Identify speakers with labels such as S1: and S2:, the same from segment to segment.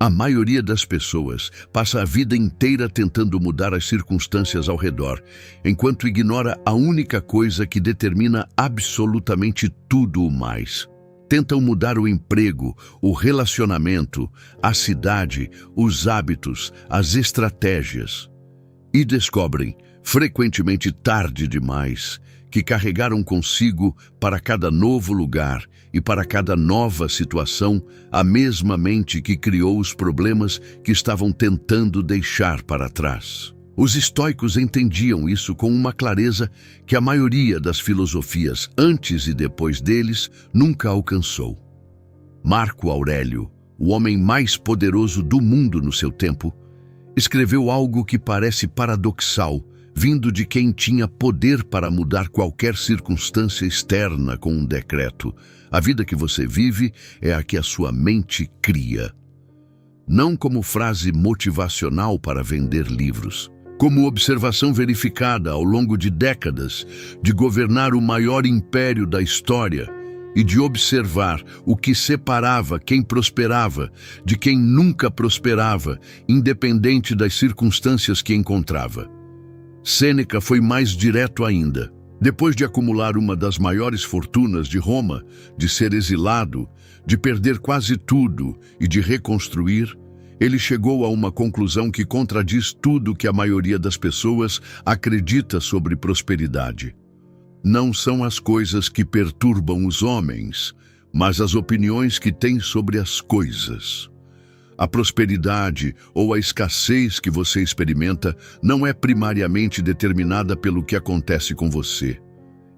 S1: A maioria das pessoas passa a vida inteira tentando mudar as circunstâncias ao redor, enquanto ignora a única coisa que determina absolutamente tudo o mais. Tentam mudar o emprego, o relacionamento, a cidade, os hábitos, as estratégias. E descobrem, frequentemente tarde demais, que carregaram consigo para cada novo lugar e para cada nova situação a mesma mente que criou os problemas que estavam tentando deixar para trás. Os estoicos entendiam isso com uma clareza que a maioria das filosofias antes e depois deles nunca alcançou. Marco Aurélio, o homem mais poderoso do mundo no seu tempo, escreveu algo que parece paradoxal, vindo de quem tinha poder para mudar qualquer circunstância externa com um decreto. A vida que você vive é a que a sua mente cria. Não como frase motivacional para vender livros, como observação verificada ao longo de décadas de governar o maior império da história e de observar o que separava quem prosperava de quem nunca prosperava, independente das circunstâncias que encontrava. Sêneca foi mais direto ainda. Depois de acumular uma das maiores fortunas de Roma, de ser exilado, de perder quase tudo e de reconstruir, ele chegou a uma conclusão que contradiz tudo que a maioria das pessoas acredita sobre prosperidade. Não são as coisas que perturbam os homens, mas as opiniões que têm sobre as coisas. A prosperidade ou a escassez que você experimenta não é primariamente determinada pelo que acontece com você.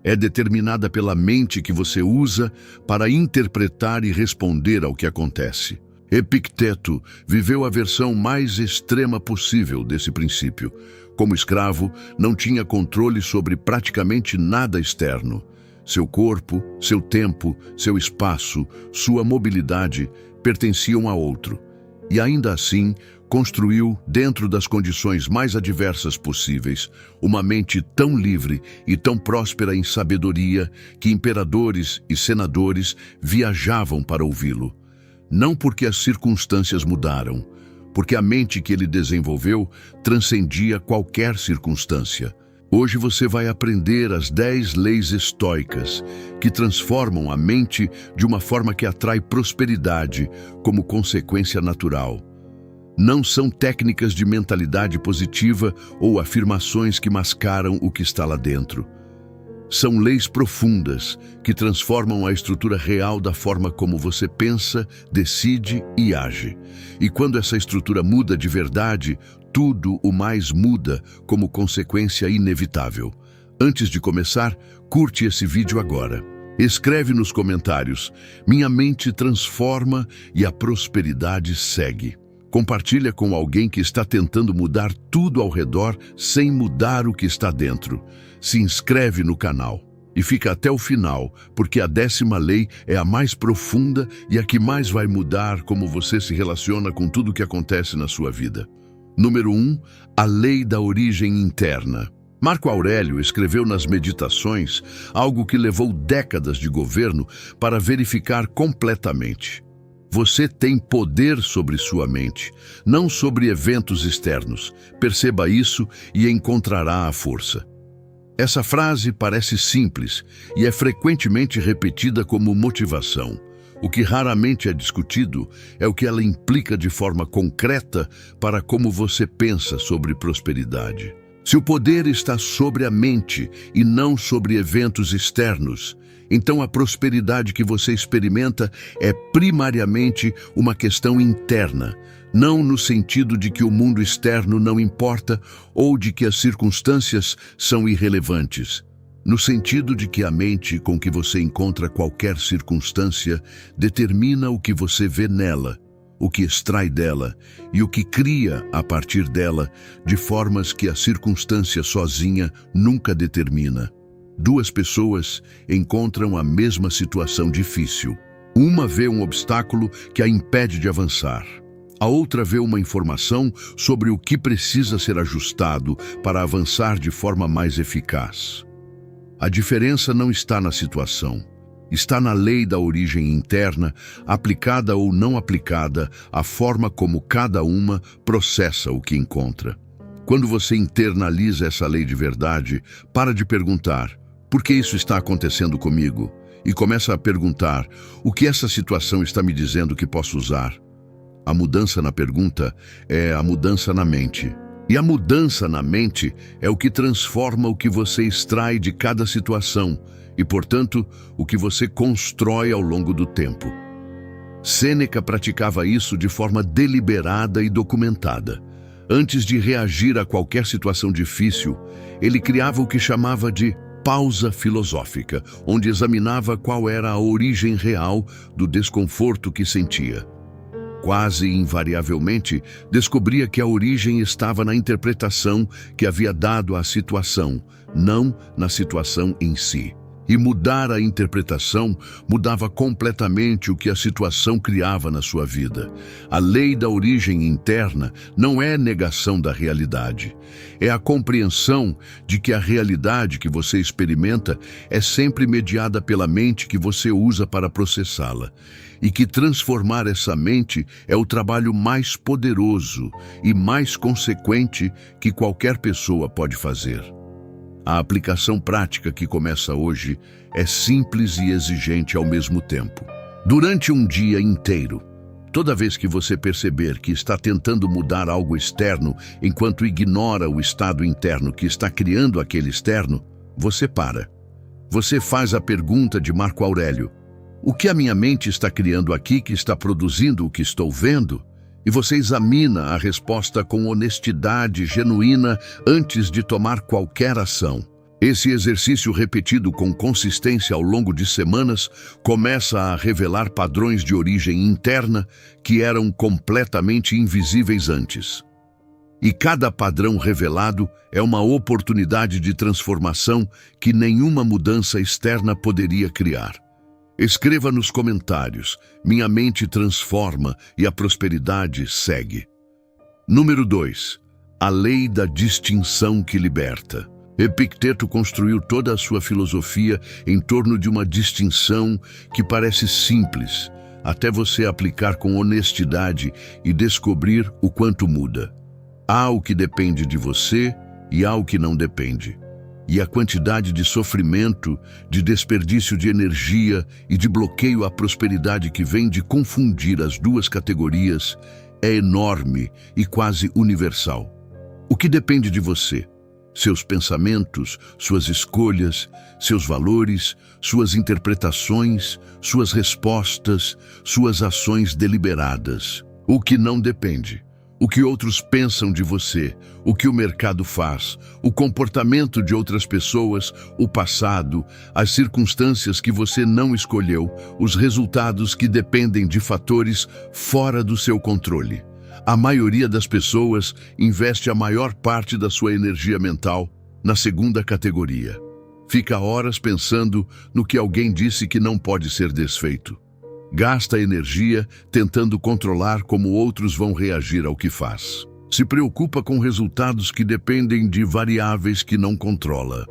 S1: É determinada pela mente que você usa para interpretar e responder ao que acontece. Epicteto viveu a versão mais extrema possível desse princípio. Como escravo, não tinha controle sobre praticamente nada externo. Seu corpo, seu tempo, seu espaço, sua mobilidade pertenciam a outro. E ainda assim, construiu, dentro das condições mais adversas possíveis, uma mente tão livre e tão próspera em sabedoria que imperadores e senadores viajavam para ouvi-lo. Não porque as circunstâncias mudaram, porque a mente que ele desenvolveu transcendia qualquer circunstância. Hoje você vai aprender as 10 leis estoicas que transformam a mente de uma forma que atrai prosperidade como consequência natural. Não são técnicas de mentalidade positiva ou afirmações que mascaram o que está lá dentro. São leis profundas que transformam a estrutura real da forma como você pensa, decide e age. E quando essa estrutura muda de verdade, tudo o mais muda como consequência inevitável. Antes de começar, curte esse vídeo agora. Escreve nos comentários: minha mente transforma e a prosperidade segue. Compartilha com alguém que está tentando mudar tudo ao redor sem mudar o que está dentro. Se inscreve no canal e fica até o final, porque a 10ª lei é a mais profunda e a que mais vai mudar como você se relaciona com tudo o que acontece na sua vida. Número 1. A lei da origem interna. Marco Aurélio escreveu nas Meditações algo que levou décadas de governo para verificar completamente. Você tem poder sobre sua mente, não sobre eventos externos. Perceba isso e encontrará a força. Essa frase parece simples e é frequentemente repetida como motivação. O que raramente é discutido é o que ela implica de forma concreta para como você pensa sobre prosperidade. Se o poder está sobre a mente e não sobre eventos externos, então a prosperidade que você experimenta é primariamente uma questão interna, não no sentido de que o mundo externo não importa ou de que as circunstâncias são irrelevantes. No sentido de que a mente com que você encontra qualquer circunstância determina o que você vê nela, o que extrai dela e o que cria a partir dela, de formas que a circunstância sozinha nunca determina. Duas pessoas encontram a mesma situação difícil. Uma vê um obstáculo que a impede de avançar. A outra vê uma informação sobre o que precisa ser ajustado para avançar de forma mais eficaz. A diferença não está na situação, Está na lei da origem interna, aplicada ou não aplicada, a forma como cada uma processa o que encontra. Quando você internaliza essa lei de verdade, para de perguntar: por que isso está acontecendo comigo? E começa a perguntar: o que essa situação está me dizendo que posso usar? A mudança na pergunta é a mudança na mente. E a mudança na mente é o que transforma o que você extrai de cada situação e, portanto, o que você constrói ao longo do tempo. Sêneca praticava isso de forma deliberada e documentada. Antes de reagir a qualquer situação difícil, ele criava o que chamava de pausa filosófica, onde examinava qual era a origem real do desconforto que sentia. Quase invariavelmente, descobria que a origem estava na interpretação que havia dado à situação, não na situação em si. E mudar a interpretação mudava completamente o que a situação criava na sua vida. A lei da origem interna não é negação da realidade. É a compreensão de que a realidade que você experimenta é sempre mediada pela mente que você usa para processá-la. E que transformar essa mente é o trabalho mais poderoso e mais consequente que qualquer pessoa pode fazer. A aplicação prática que começa hoje é simples e exigente ao mesmo tempo. Durante um dia inteiro, toda vez que você perceber que está tentando mudar algo externo enquanto ignora o estado interno que está criando aquele externo, você para. Você faz a pergunta de Marco Aurélio: o que a minha mente está criando aqui que está produzindo o que estou vendo? E você examina a resposta com honestidade genuína antes de tomar qualquer ação. Esse exercício repetido com consistência ao longo de semanas começa a revelar padrões de origem interna que eram completamente invisíveis antes. E cada padrão revelado é uma oportunidade de transformação que nenhuma mudança externa poderia criar. Escreva nos comentários: minha mente transforma e a prosperidade segue. Número 2. A lei da distinção que liberta. Epicteto construiu toda a sua filosofia em torno de uma distinção que parece simples, até você aplicar com honestidade e descobrir o quanto muda. Há o que depende de você e há o que não depende. E a quantidade de sofrimento, de desperdício de energia e de bloqueio à prosperidade que vem de confundir as duas categorias é enorme e quase universal. O que depende de você? Seus pensamentos, suas escolhas, seus valores, suas interpretações, suas respostas, suas ações deliberadas. O que não depende? O que outros pensam de você, o que o mercado faz, o comportamento de outras pessoas, o passado, as circunstâncias que você não escolheu, os resultados que dependem de fatores fora do seu controle. A maioria das pessoas investe a maior parte da sua energia mental na segunda categoria. Fica horas pensando no que alguém disse que não pode ser desfeito. Gasta energia tentando controlar como outros vão reagir ao que faz. Se preocupa com resultados que dependem de variáveis que não controla.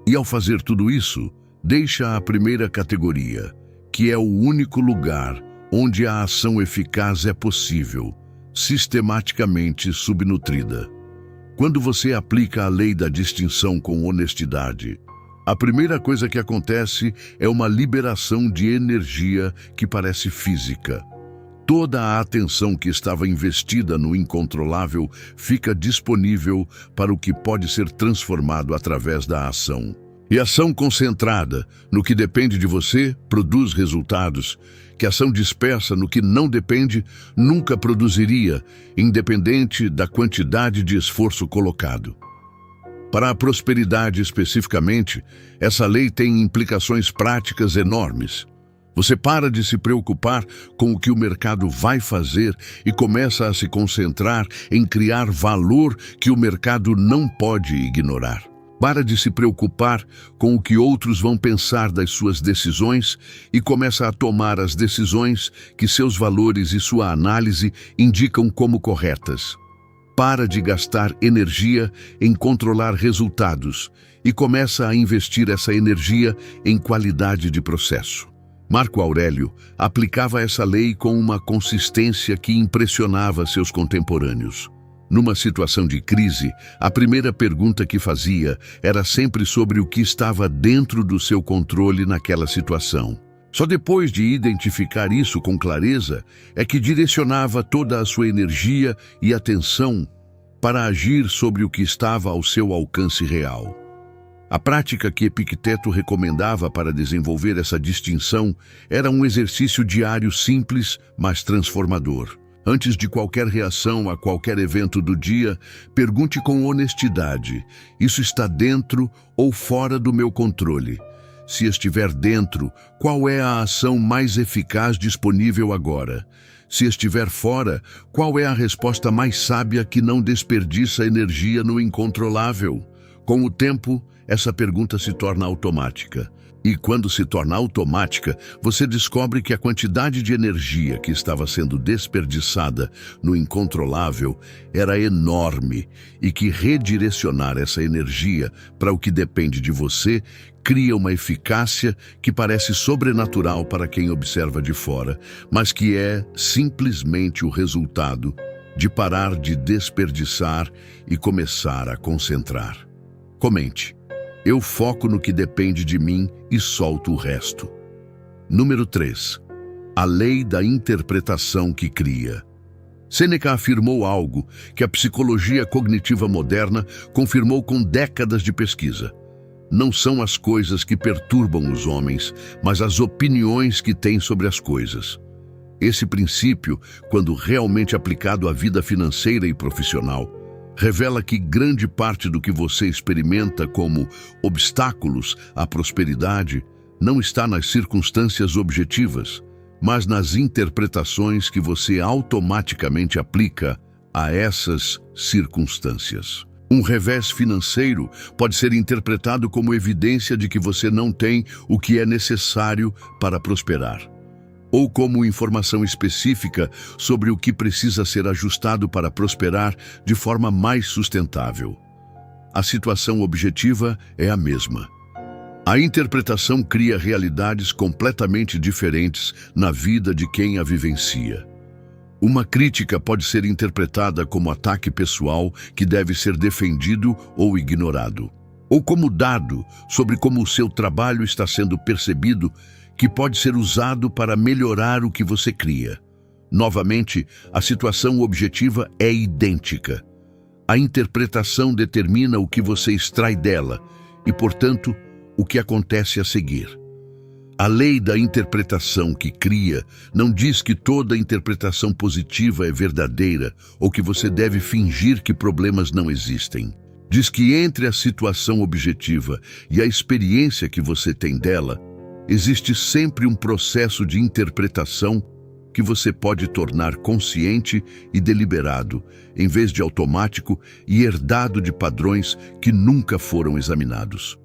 S1: E ao fazer tudo isso, deixa a primeira categoria, que é o único lugar onde a ação eficaz é possível, sistematicamente subnutrida. Quando você aplica a lei da distinção com honestidade, a primeira coisa que acontece é uma liberação de energia que parece física. Toda a atenção que estava investida no incontrolável fica disponível para o que pode ser transformado através da ação. E ação concentrada no que depende de você produz resultados que ação dispersa no que não depende nunca produziria, independente da quantidade de esforço colocado. Para a prosperidade especificamente, essa lei tem implicações práticas enormes. Você para de se preocupar com o que o mercado vai fazer e começa a se concentrar em criar valor que o mercado não pode ignorar. Para de se preocupar com o que outros vão pensar das suas decisões e começa a tomar as decisões que seus valores e sua análise indicam como corretas. Para de gastar energia em controlar resultados e começa a investir essa energia em qualidade de processo. Marco Aurélio aplicava essa lei com uma consistência que impressionava seus contemporâneos. Numa situação de crise, a primeira pergunta que fazia era sempre sobre o que estava dentro do seu controle naquela situação. Só depois de identificar isso com clareza é que direcionava toda a sua energia e atenção para agir sobre o que estava ao seu alcance real. A prática que Epicteto recomendava para desenvolver essa distinção era um exercício diário simples, mas transformador. Antes de qualquer reação a qualquer evento do dia, pergunte com honestidade: isso está dentro ou fora do meu controle? Se estiver dentro, qual é a ação mais eficaz disponível agora? Se estiver fora, qual é a resposta mais sábia que não desperdiça energia no incontrolável? Com o tempo, essa pergunta se torna automática. E quando se torna automática, você descobre que a quantidade de energia que estava sendo desperdiçada no incontrolável era enorme e que redirecionar essa energia para o que depende de você cria uma eficácia que parece sobrenatural para quem observa de fora, mas que é simplesmente o resultado de parar de desperdiçar e começar a concentrar. Comente: eu foco no que depende de mim e solto o resto. Número 3. A lei da interpretação que cria. Sêneca afirmou algo que a psicologia cognitiva moderna confirmou com décadas de pesquisa. Não são as coisas que perturbam os homens, mas as opiniões que têm sobre as coisas. Esse princípio, quando realmente aplicado à vida financeira e profissional, revela que grande parte do que você experimenta como obstáculos à prosperidade não está nas circunstâncias objetivas, mas nas interpretações que você automaticamente aplica a essas circunstâncias. Um revés financeiro pode ser interpretado como evidência de que você não tem o que é necessário para prosperar, ou como informação específica sobre o que precisa ser ajustado para prosperar de forma mais sustentável. A situação objetiva é a mesma. A interpretação cria realidades completamente diferentes na vida de quem a vivencia. Uma crítica pode ser interpretada como ataque pessoal que deve ser defendido ou ignorado, ou como dado sobre como o seu trabalho está sendo percebido, que pode ser usado para melhorar o que você cria. Novamente, a situação objetiva é idêntica. A interpretação determina o que você extrai dela e, portanto, o que acontece a seguir. A lei da interpretação que cria não diz que toda interpretação positiva é verdadeira ou que você deve fingir que problemas não existem. Diz que entre a situação objetiva e a experiência que você tem dela, existe sempre um processo de interpretação que você pode tornar consciente e deliberado, em vez de automático e herdado de padrões que nunca foram examinados.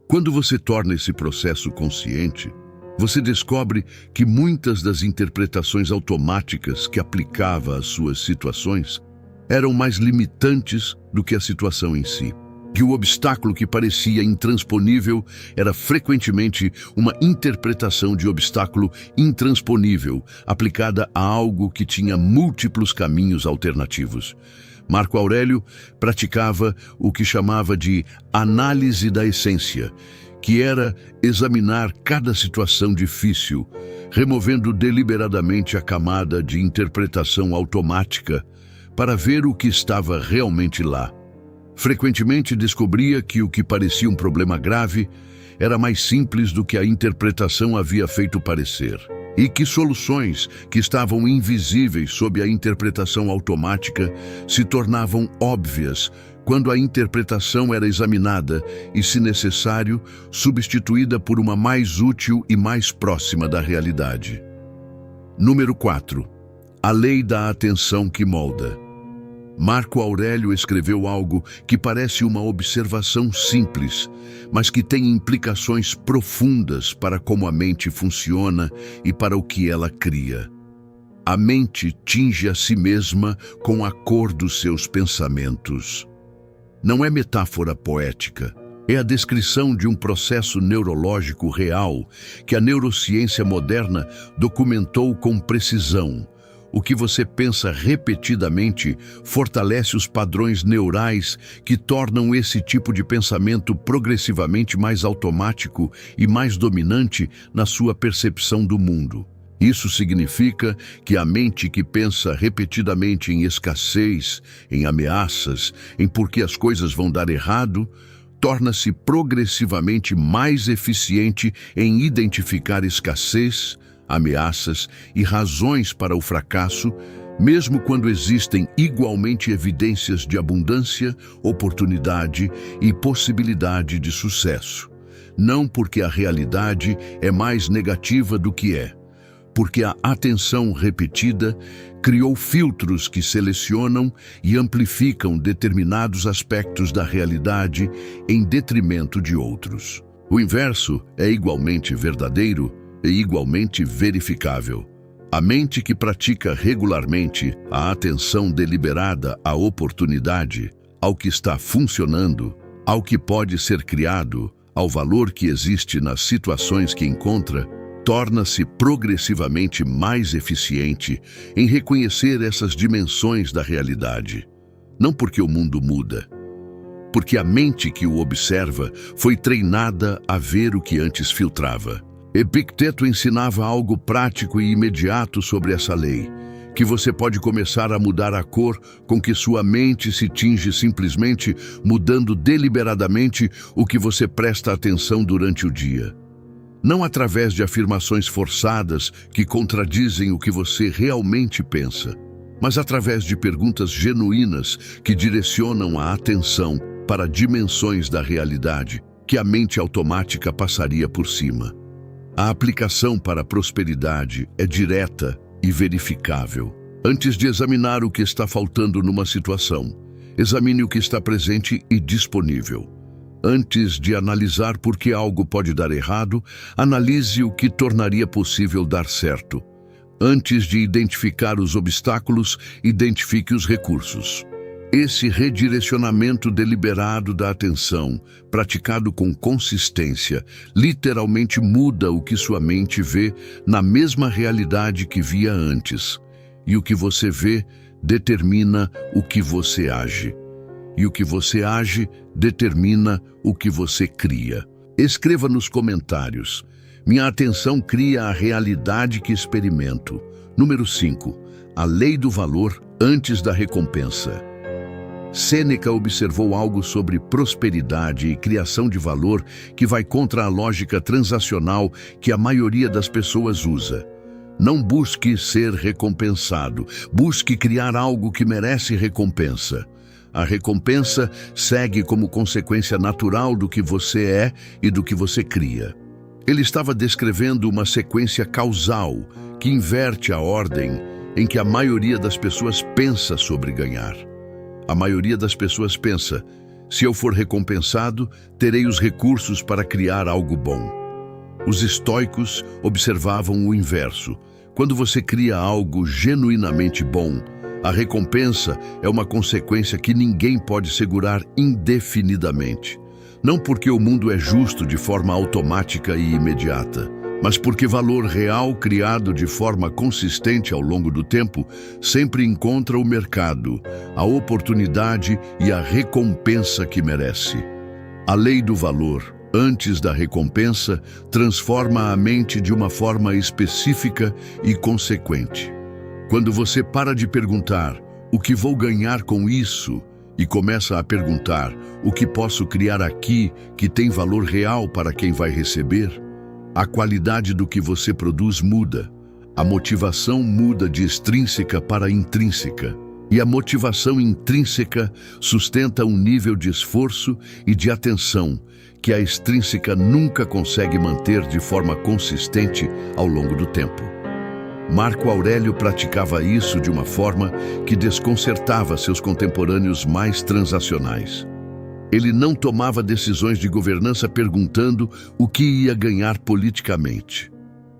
S1: Quando você torna esse processo consciente, você descobre que muitas das interpretações automáticas que aplicava às suas situações eram mais limitantes do que a situação em si. Que o obstáculo que parecia intransponível era frequentemente uma interpretação de obstáculo intransponível, aplicada a algo que tinha múltiplos caminhos alternativos. Marco Aurélio praticava o que chamava de análise da essência, que era examinar cada situação difícil, removendo deliberadamente a camada de interpretação automática para ver o que estava realmente lá. Frequentemente descobria que o que parecia um problema grave era mais simples do que a interpretação havia feito parecer, e que soluções que estavam invisíveis sob a interpretação automática se tornavam óbvias quando a interpretação era examinada e, se necessário, substituída por uma mais útil e mais próxima da realidade. Número 4. A lei da atenção que molda. Marco Aurélio escreveu algo que parece uma observação simples, mas que tem implicações profundas para como a mente funciona e para o que ela cria. A mente tinge a si mesma com a cor dos seus pensamentos. Não é metáfora poética. É a descrição de um processo neurológico real que a neurociência moderna documentou com precisão. O que você pensa repetidamente fortalece os padrões neurais que tornam esse tipo de pensamento progressivamente mais automático e mais dominante na sua percepção do mundo. Isso significa que a mente que pensa repetidamente em escassez, em ameaças, em por que as coisas vão dar errado, torna-se progressivamente mais eficiente em identificar escassez, ameaças e razões para o fracasso, mesmo quando existem igualmente evidências de abundância, oportunidade e possibilidade de sucesso. Não porque a realidade é mais negativa do que é, porque a atenção repetida criou filtros que selecionam e amplificam determinados aspectos da realidade em detrimento de outros. O inverso é igualmente verdadeiro e igualmente verificável. A mente que pratica regularmente a atenção deliberada à oportunidade, ao que está funcionando, ao que pode ser criado, ao valor que existe nas situações que encontra, torna-se progressivamente mais eficiente em reconhecer essas dimensões da realidade. Não porque o mundo muda, porque a mente que o observa foi treinada a ver o que antes filtrava. Epicteto ensinava algo prático e imediato sobre essa lei, que você pode começar a mudar a cor com que sua mente se tinge simplesmente mudando deliberadamente o que você presta atenção durante o dia. Não através de afirmações forçadas que contradizem o que você realmente pensa, mas através de perguntas genuínas que direcionam a atenção para dimensões da realidade que a mente automática passaria por cima. A aplicação para a prosperidade é direta e verificável. Antes de examinar o que está faltando numa situação, examine o que está presente e disponível. Antes de analisar por que algo pode dar errado, analise o que tornaria possível dar certo. Antes de identificar os obstáculos, identifique os recursos. Esse redirecionamento deliberado da atenção, praticado com consistência, literalmente muda o que sua mente vê na mesma realidade que via antes. E o que você vê determina o que você age. E o que você age determina o que você cria. Escreva nos comentários. Minha atenção cria a realidade que experimento. Número 5. A lei do valor antes da recompensa. Sêneca observou algo sobre prosperidade e criação de valor que vai contra a lógica transacional que a maioria das pessoas usa. Não busque ser recompensado, busque criar algo que merece recompensa. A recompensa segue como consequência natural do que você é e do que você cria. Ele estava descrevendo uma sequência causal que inverte a ordem em que a maioria das pessoas pensa sobre ganhar. A maioria das pessoas pensa: se eu for recompensado, terei os recursos para criar algo bom. Os estoicos observavam o inverso. Quando você cria algo genuinamente bom, a recompensa é uma consequência que ninguém pode segurar indefinidamente. Não porque o mundo é justo de forma automática e imediata, mas porque valor real criado de forma consistente ao longo do tempo sempre encontra o mercado, a oportunidade e a recompensa que merece. A lei do valor, antes da recompensa, transforma a mente de uma forma específica e consequente. Quando você para de perguntar o que vou ganhar com isso e começa a perguntar o que posso criar aqui que tem valor real para quem vai receber, a qualidade do que você produz muda. A motivação muda de extrínseca para intrínseca. E a motivação intrínseca sustenta um nível de esforço e de atenção que a extrínseca nunca consegue manter de forma consistente ao longo do tempo. Marco Aurélio praticava isso de uma forma que desconcertava seus contemporâneos mais transacionais. Ele não tomava decisões de governança perguntando o que ia ganhar politicamente.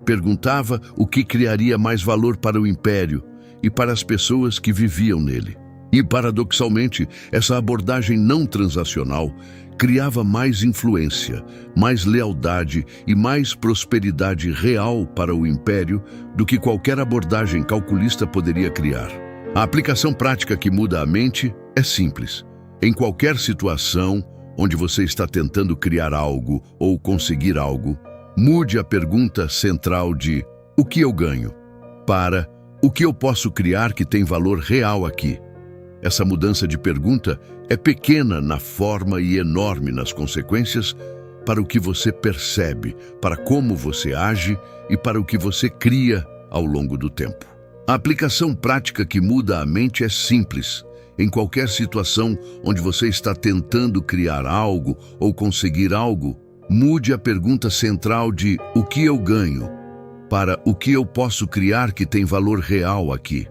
S1: Perguntava o que criaria mais valor para o império e para as pessoas que viviam nele. E, paradoxalmente, essa abordagem não transacional criava mais influência, mais lealdade e mais prosperidade real para o império do que qualquer abordagem calculista poderia criar. A aplicação prática que muda a mente é simples. Em qualquer situação onde você está tentando criar algo ou conseguir algo, mude a pergunta central de "o que eu ganho?" para "o que eu posso criar que tem valor real aqui?" Essa mudança de pergunta é pequena na forma e enorme nas consequências para o que você percebe, para como você age e para o que você cria ao longo do tempo. A aplicação prática que muda a mente é simples. Em qualquer situação onde você está tentando criar algo ou conseguir algo, mude a pergunta central de "o que eu ganho?" para "o que eu posso criar que tem valor real aqui?"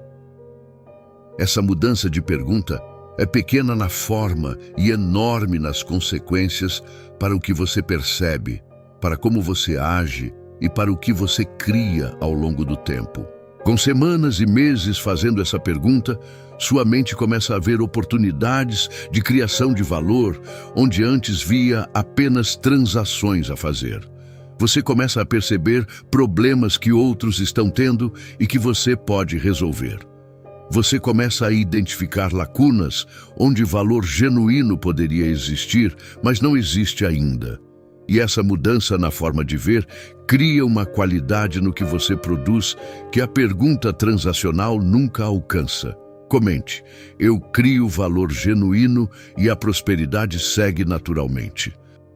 S1: Essa mudança de pergunta é pequena na forma e enorme nas consequências para o que você percebe, para como você age e para o que você cria ao longo do tempo. Com semanas e meses fazendo essa pergunta, sua mente começa a ver oportunidades de criação de valor, onde antes via apenas transações a fazer. Você começa a perceber problemas que outros estão tendo e que você pode resolver. Você começa a identificar lacunas onde valor genuíno poderia existir, mas não existe ainda. E essa mudança na forma de ver cria uma qualidade no que você produz que a pergunta transacional nunca alcança. Comente: "Eu crio valor genuíno e a prosperidade segue naturalmente."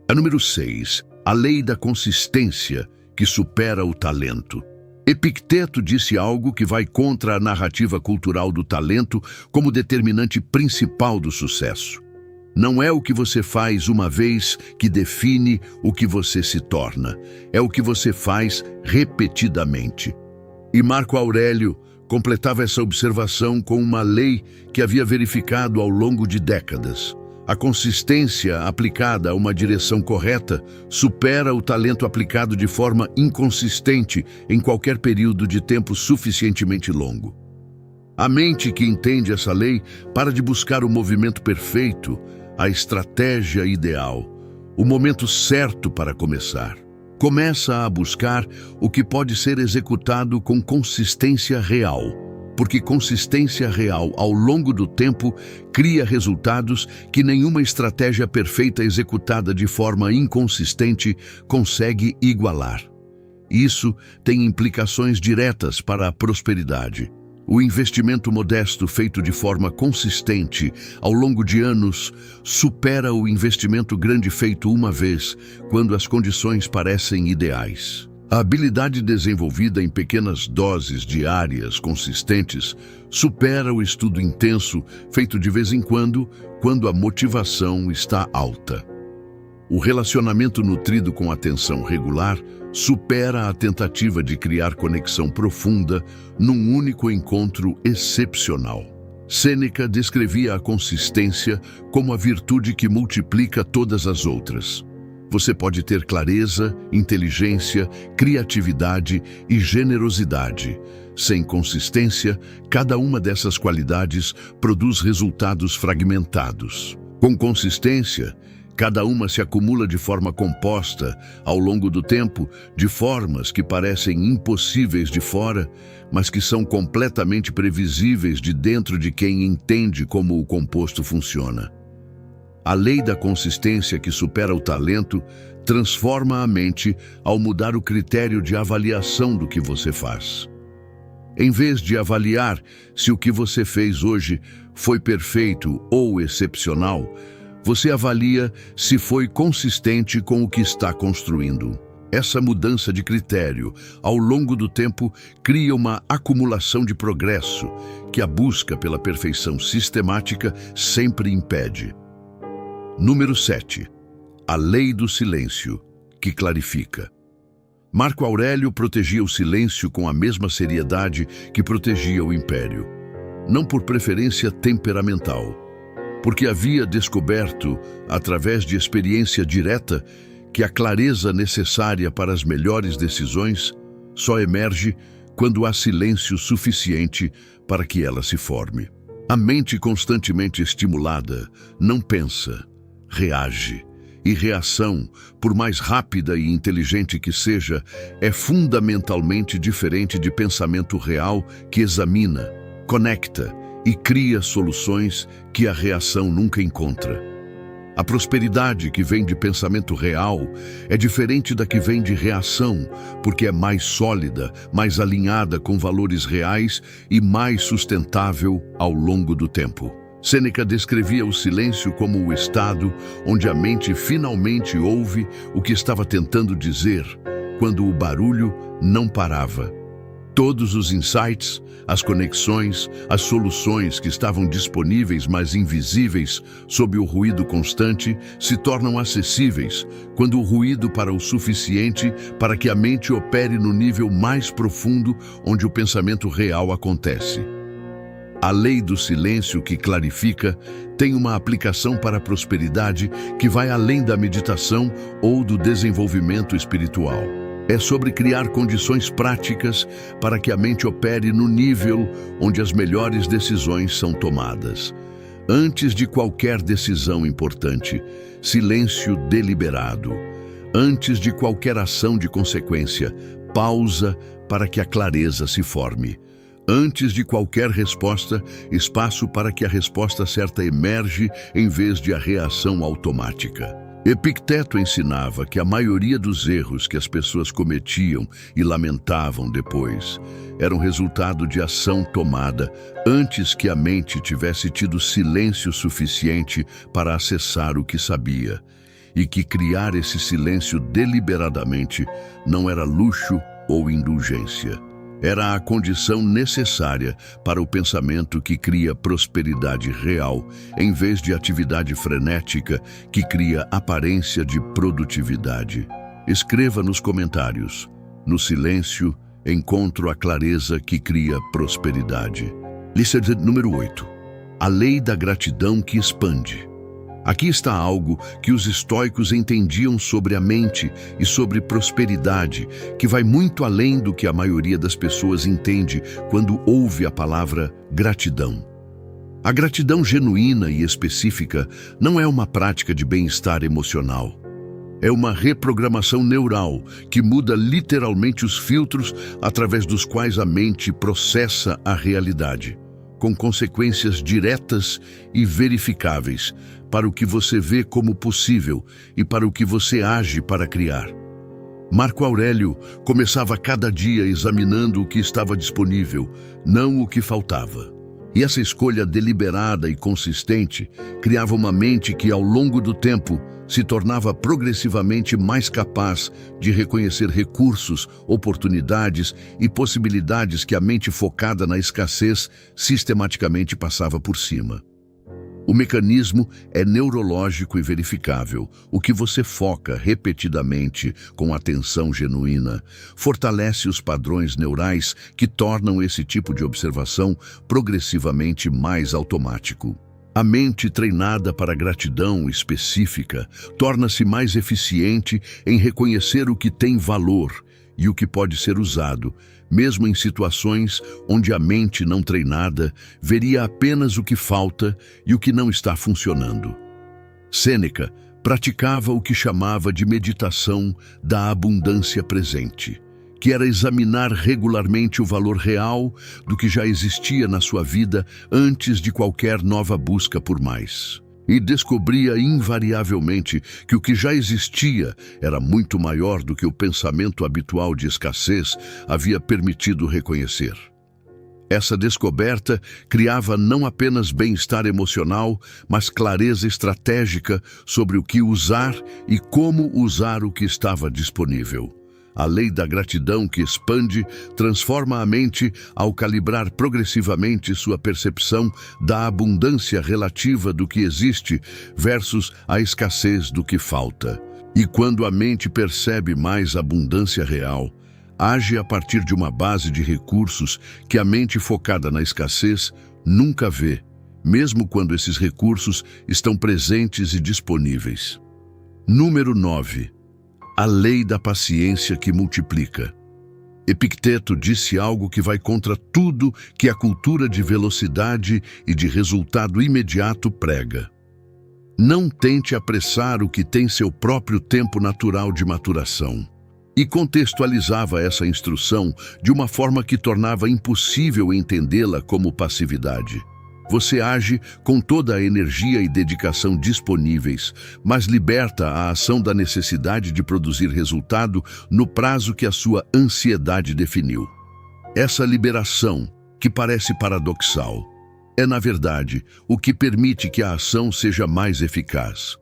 S1: A número 6. A lei da consistência que supera o talento. Epicteto disse algo que vai contra a narrativa cultural do talento como determinante principal do sucesso. Não é o que você faz uma vez que define o que você se torna, é o que você faz repetidamente. E Marco Aurélio completava essa observação com uma lei que havia verificado ao longo de décadas. A consistência aplicada a uma direção correta supera o talento aplicado de forma inconsistente em qualquer período de tempo suficientemente longo. A mente que entende essa lei para de buscar o movimento perfeito, a estratégia ideal, o momento certo para começar. Começa a buscar o que pode ser executado com consistência real. Porque consistência real ao longo do tempo cria resultados que nenhuma estratégia perfeita executada de forma inconsistente consegue igualar. Isso tem implicações diretas para a prosperidade. O investimento modesto feito de forma consistente ao longo de anos supera o investimento grande feito uma vez, quando as condições parecem ideais. A habilidade desenvolvida em pequenas doses diárias consistentes supera o estudo intenso feito de vez em quando a motivação está alta. O relacionamento nutrido com atenção regular supera a tentativa de criar conexão profunda num único encontro excepcional. Sêneca descrevia a consistência como a virtude que multiplica todas as outras. Você pode ter clareza, inteligência, criatividade e generosidade. Sem consistência, cada uma dessas qualidades produz resultados fragmentados. Com consistência, cada uma se acumula de forma composta ao longo do tempo, de formas que parecem impossíveis de fora, mas que são completamente previsíveis de dentro de quem entende como o composto funciona. A lei da consistência que supera o talento transforma a mente ao mudar o critério de avaliação do que você faz. Em vez de avaliar se o que você fez hoje foi perfeito ou excepcional, você avalia se foi consistente com o que está construindo. Essa mudança de critério, ao longo do tempo, cria uma acumulação de progresso que a busca pela perfeição sistemática sempre impede. Número 7. A lei do silêncio, que clarifica. Marco Aurélio protegia o silêncio com a mesma seriedade que protegia o império. Não por preferência temperamental, porque havia descoberto, através de experiência direta, que a clareza necessária para as melhores decisões só emerge quando há silêncio suficiente para que ela se forme. A mente constantemente estimulada não pensa, reage, E reação, por mais rápida e inteligente que seja, é fundamentalmente diferente de pensamento real que examina, conecta e cria soluções que a reação nunca encontra. A prosperidade que vem de pensamento real é diferente da que vem de reação, porque é mais sólida, mais alinhada com valores reais e mais sustentável ao longo do tempo. Sêneca descrevia o silêncio como o estado onde a mente finalmente ouve o que estava tentando dizer, quando o barulho não parava. Todos os insights, as conexões, as soluções que estavam disponíveis, mas invisíveis, sob o ruído constante, se tornam acessíveis quando o ruído para o suficiente para que a mente opere no nível mais profundo onde o pensamento real acontece. A lei do silêncio que clarifica tem uma aplicação para a prosperidade que vai além da meditação ou do desenvolvimento espiritual. É sobre criar condições práticas para que a mente opere no nível onde as melhores decisões são tomadas. Antes de qualquer decisão importante, silêncio deliberado. Antes de qualquer ação de consequência, pausa para que a clareza se forme. Antes de qualquer resposta, espaço para que a resposta certa emerge em vez de a reação automática. Epicteto ensinava que a maioria dos erros que as pessoas cometiam e lamentavam depois eram resultado de ação tomada antes que a mente tivesse tido silêncio suficiente para acessar o que sabia, e que criar esse silêncio deliberadamente não era luxo ou indulgência. Era a condição necessária para o pensamento que cria prosperidade real, em vez de atividade frenética que cria aparência de produtividade. Escreva nos comentários. No silêncio, encontro a clareza que cria prosperidade. Lição número 8. A lei da gratidão que expande. Aqui está algo que os estoicos entendiam sobre a mente e sobre prosperidade, que vai muito além do que a maioria das pessoas entende quando ouve a palavra gratidão. A gratidão genuína e específica não é uma prática de bem-estar emocional. É uma reprogramação neural que muda literalmente os filtros através dos quais a mente processa a realidade, com consequências diretas e verificáveis para o que você vê como possível e para o que você age para criar. Marco Aurélio começava cada dia examinando o que estava disponível, não o que faltava. E essa escolha deliberada e consistente criava uma mente que, ao longo do tempo, se tornava progressivamente mais capaz de reconhecer recursos, oportunidades e possibilidades que a mente focada na escassez sistematicamente passava por cima. O mecanismo é neurológico e verificável. O que você foca repetidamente com atenção genuína fortalece os padrões neurais que tornam esse tipo de observação progressivamente mais automático. A mente treinada para gratidão específica torna-se mais eficiente em reconhecer o que tem valor e o que pode ser usado, mesmo em situações onde a mente não treinada veria apenas o que falta e o que não está funcionando. Sêneca praticava o que chamava de meditação da abundância presente, que era examinar regularmente o valor real do que já existia na sua vida antes de qualquer nova busca por mais. E descobria invariavelmente que o que já existia era muito maior do que o pensamento habitual de escassez havia permitido reconhecer. Essa descoberta criava não apenas bem-estar emocional, mas clareza estratégica sobre o que usar e como usar o que estava disponível. A lei da gratidão que expande transforma a mente ao calibrar progressivamente sua percepção da abundância relativa do que existe versus a escassez do que falta. E quando a mente percebe mais abundância real, age a partir de uma base de recursos que a mente focada na escassez nunca vê, mesmo quando esses recursos estão presentes e disponíveis. Número 9. A lei da paciência que multiplica. Epicteto disse algo que vai contra tudo que a cultura de velocidade e de resultado imediato prega. Não tente apressar o que tem seu próprio tempo natural de maturação. E contextualizava essa instrução de uma forma que tornava impossível entendê-la como passividade. Você age com toda a energia e dedicação disponíveis, mas liberta a ação da necessidade de produzir resultado no prazo que a sua ansiedade definiu. Essa liberação, que parece paradoxal, é, na verdade, o que permite que a ação seja mais eficaz.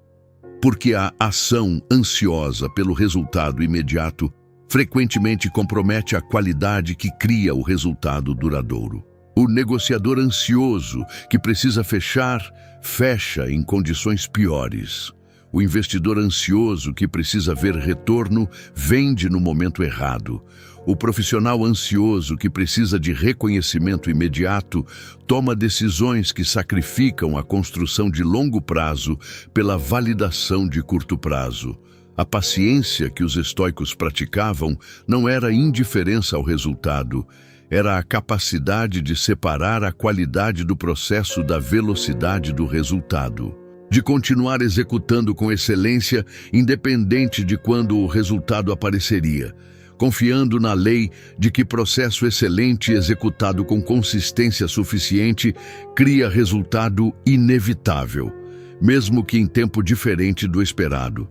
S1: Porque a ação ansiosa pelo resultado imediato frequentemente compromete a qualidade que cria o resultado duradouro. O negociador ansioso que precisa fechar, fecha em condições piores. O investidor ansioso que precisa ver retorno, vende no momento errado. O profissional ansioso que precisa de reconhecimento imediato, toma decisões que sacrificam a construção de longo prazo pela validação de curto prazo. A paciência que os estoicos praticavam não era indiferença ao resultado, era a capacidade de separar a qualidade do processo da velocidade do resultado. De continuar executando com excelência, independente de quando o resultado apareceria, confiando na lei de que processo excelente executado com consistência suficiente cria resultado inevitável, mesmo que em tempo diferente do esperado.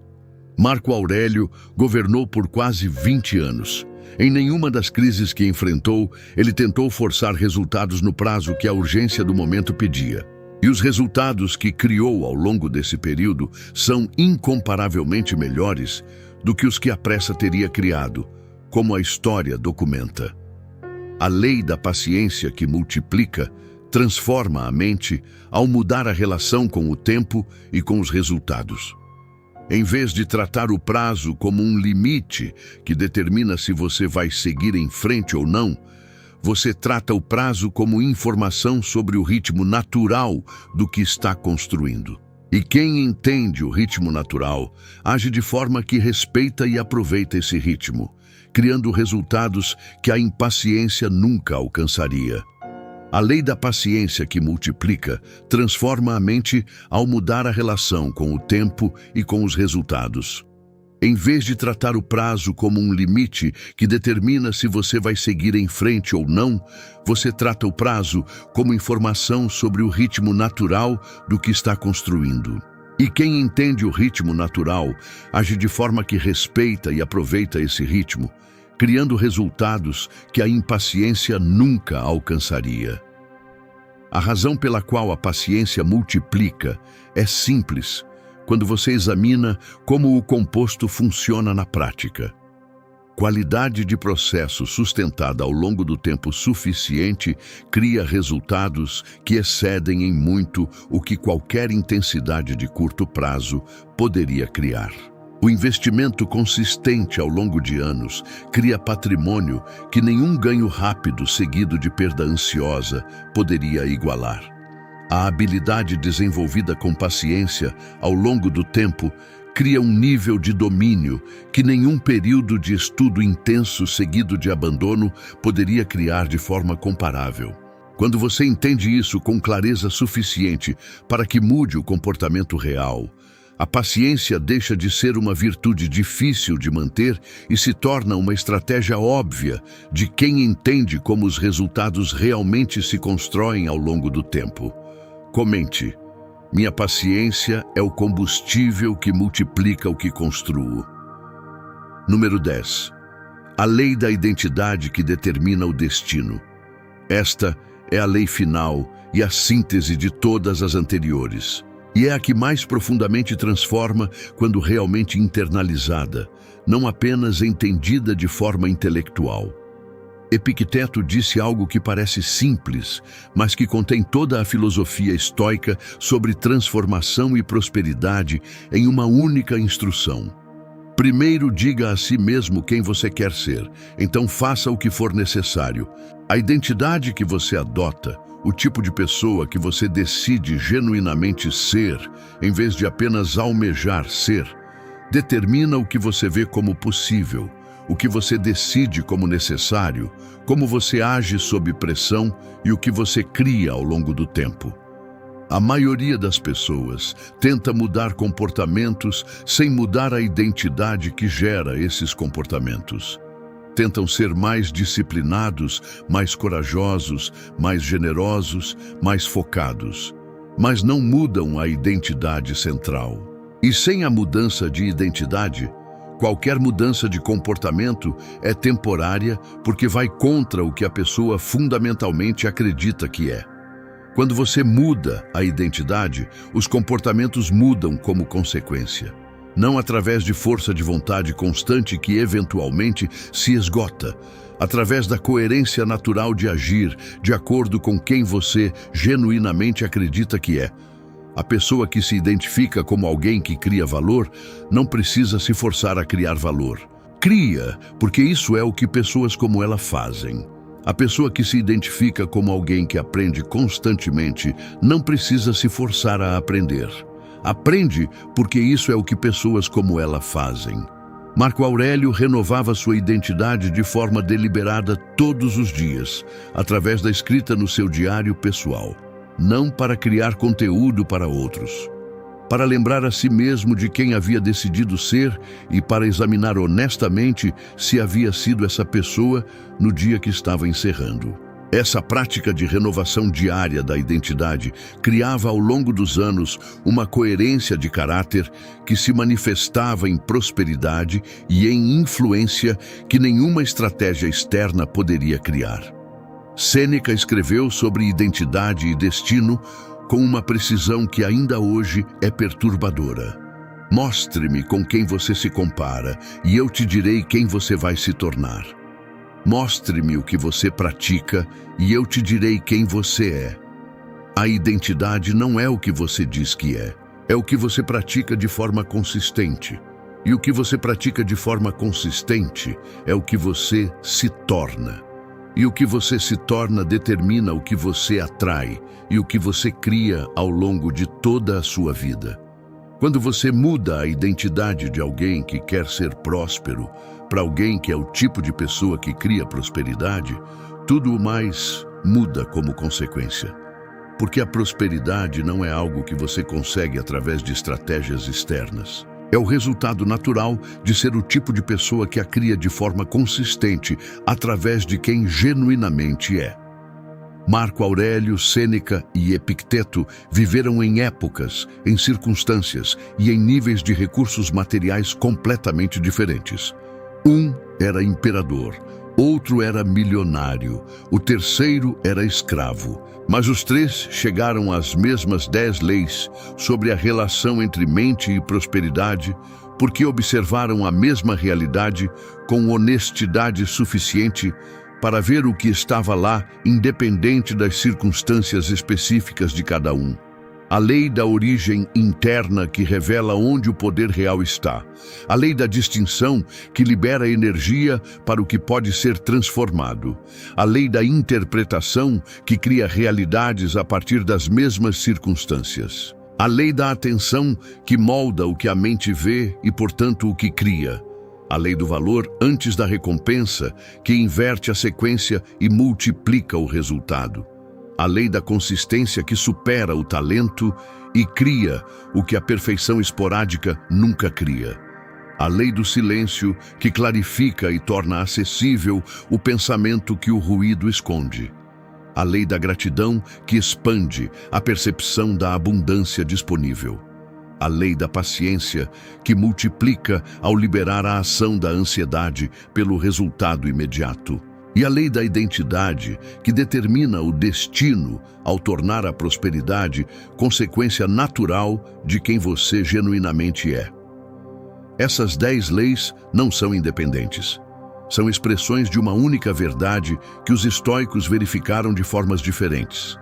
S1: Marco Aurélio governou por quase 20 anos. Em nenhuma das crises que enfrentou, ele tentou forçar resultados no prazo que a urgência do momento pedia. E os resultados que criou ao longo desse período são incomparavelmente melhores do que os que a pressa teria criado, como a história documenta. A lei da paciência que multiplica transforma a mente ao mudar a relação com o tempo e com os resultados. Em vez de tratar o prazo como um limite que determina se você vai seguir em frente ou não, você trata o prazo como informação sobre o ritmo natural do que está construindo. E quem entende o ritmo natural age de forma que respeita e aproveita esse ritmo, criando resultados que a impaciência nunca alcançaria. A lei da paciência que multiplica transforma a mente ao mudar a relação com o tempo e com os resultados. Em vez de tratar o prazo como um limite que determina se você vai seguir em frente ou não, você trata o prazo como informação sobre o ritmo natural do que está construindo. E quem entende o ritmo natural age de forma que respeita e aproveita esse ritmo, criando resultados que a impaciência nunca alcançaria. A razão pela qual a paciência multiplica é simples quando você examina como o composto funciona na prática. Qualidade de processo sustentada ao longo do tempo suficiente cria resultados que excedem em muito o que qualquer intensidade de curto prazo poderia criar. O investimento consistente ao longo de anos cria patrimônio que nenhum ganho rápido seguido de perda ansiosa poderia igualar. A habilidade desenvolvida com paciência ao longo do tempo cria um nível de domínio que nenhum período de estudo intenso seguido de abandono poderia criar de forma comparável. Quando você entende isso com clareza suficiente para que mude o comportamento real, a paciência deixa de ser uma virtude difícil de manter e se torna uma estratégia óbvia de quem entende como os resultados realmente se constroem ao longo do tempo. Comente: minha paciência é o combustível que multiplica o que construo. Número 10. A lei da identidade que determina o destino. Esta é a lei final e a síntese de todas as anteriores. E é a que mais profundamente transforma quando realmente internalizada, não apenas entendida de forma intelectual. Epicteto disse algo que parece simples, mas que contém toda a filosofia estoica sobre transformação e prosperidade em uma única instrução. Primeiro diga a si mesmo quem você quer ser, então faça o que for necessário. A identidade que você adota, o tipo de pessoa que você decide genuinamente ser, em vez de apenas almejar ser, determina o que você vê como possível, o que você decide como necessário, como você age sob pressão e o que você cria ao longo do tempo. A maioria das pessoas tenta mudar comportamentos sem mudar a identidade que gera esses comportamentos. Tentam ser mais disciplinados, mais corajosos, mais generosos, mais focados, mas não mudam a identidade central. E sem a mudança de identidade, qualquer mudança de comportamento é temporária porque vai contra o que a pessoa fundamentalmente acredita que é. Quando você muda a identidade, os comportamentos mudam como consequência. Não através de força de vontade constante que eventualmente se esgota, através da coerência natural de agir de acordo com quem você genuinamente acredita que é. A pessoa que se identifica como alguém que cria valor não precisa se forçar a criar valor. Cria, porque isso é o que pessoas como ela fazem. A pessoa que se identifica como alguém que aprende constantemente não precisa se forçar a aprender. Aprende porque isso é o que pessoas como ela fazem. Marco Aurélio renovava sua identidade de forma deliberada todos os dias, através da escrita no seu diário pessoal. Não para criar conteúdo para outros. Para lembrar a si mesmo de quem havia decidido ser e para examinar honestamente se havia sido essa pessoa no dia que estava encerrando. Essa prática de renovação diária da identidade criava ao longo dos anos uma coerência de caráter que se manifestava em prosperidade e em influência que nenhuma estratégia externa poderia criar. Sêneca escreveu sobre identidade e destino com uma precisão que ainda hoje é perturbadora. Mostre-me com quem você se compara, e eu te direi quem você vai se tornar. Mostre-me o que você pratica, e eu te direi quem você é. A identidade não é o que você diz que é o que você pratica de forma consistente. E o que você pratica de forma consistente é o que você se torna. E o que você se torna determina o que você atrai e o que você cria ao longo de toda a sua vida. Quando você muda a identidade de alguém que quer ser próspero para alguém que é o tipo de pessoa que cria prosperidade, tudo o mais muda como consequência. Porque a prosperidade não é algo que você consegue através de estratégias externas. É o resultado natural de ser o tipo de pessoa que a cria de forma consistente através de quem genuinamente é. Marco Aurélio, Sêneca e Epicteto viveram em épocas, em circunstâncias e em níveis de recursos materiais completamente diferentes. Um era imperador, outro era milionário, o terceiro era escravo. Mas os três chegaram às mesmas 10 leis sobre a relação entre mente e prosperidade, porque observaram a mesma realidade com honestidade suficiente para ver o que estava lá, independente das circunstâncias específicas de cada um. A lei da origem interna que revela onde o poder real está. A lei da distinção que libera energia para o que pode ser transformado. A lei da interpretação que cria realidades a partir das mesmas circunstâncias. A lei da atenção que molda o que a mente vê e, portanto, o que cria. A lei do valor antes da recompensa que inverte a sequência e multiplica o resultado. A lei da consistência que supera o talento e cria o que a perfeição esporádica nunca cria. A lei do silêncio que clarifica e torna acessível o pensamento que o ruído esconde. A lei da gratidão que expande a percepção da abundância disponível. A lei da paciência que multiplica ao liberar a ação da ansiedade pelo resultado imediato. E a lei da identidade, que determina o destino ao tornar a prosperidade consequência natural de quem você genuinamente é. Essas 10 leis não são independentes. São expressões de uma única verdade que os estoicos verificaram de formas diferentes.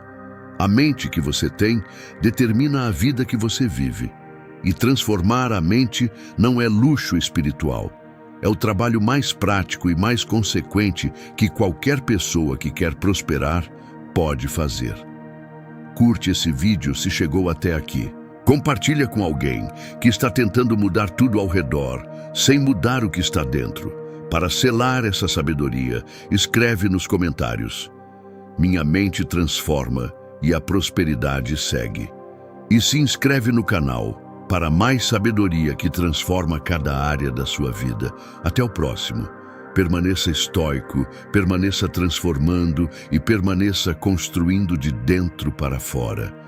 S1: A mente que você tem determina a vida que você vive. E transformar a mente não é luxo espiritual. É o trabalho mais prático e mais consequente que qualquer pessoa que quer prosperar pode fazer. Curte esse vídeo se chegou até aqui. Compartilha com alguém que está tentando mudar tudo ao redor, sem mudar o que está dentro. Para selar essa sabedoria, escreve nos comentários: minha mente transforma e a prosperidade segue. E se inscreve no canal para mais sabedoria que transforma cada área da sua vida. Até o próximo. Permaneça estoico, permaneça transformando e permaneça construindo de dentro para fora.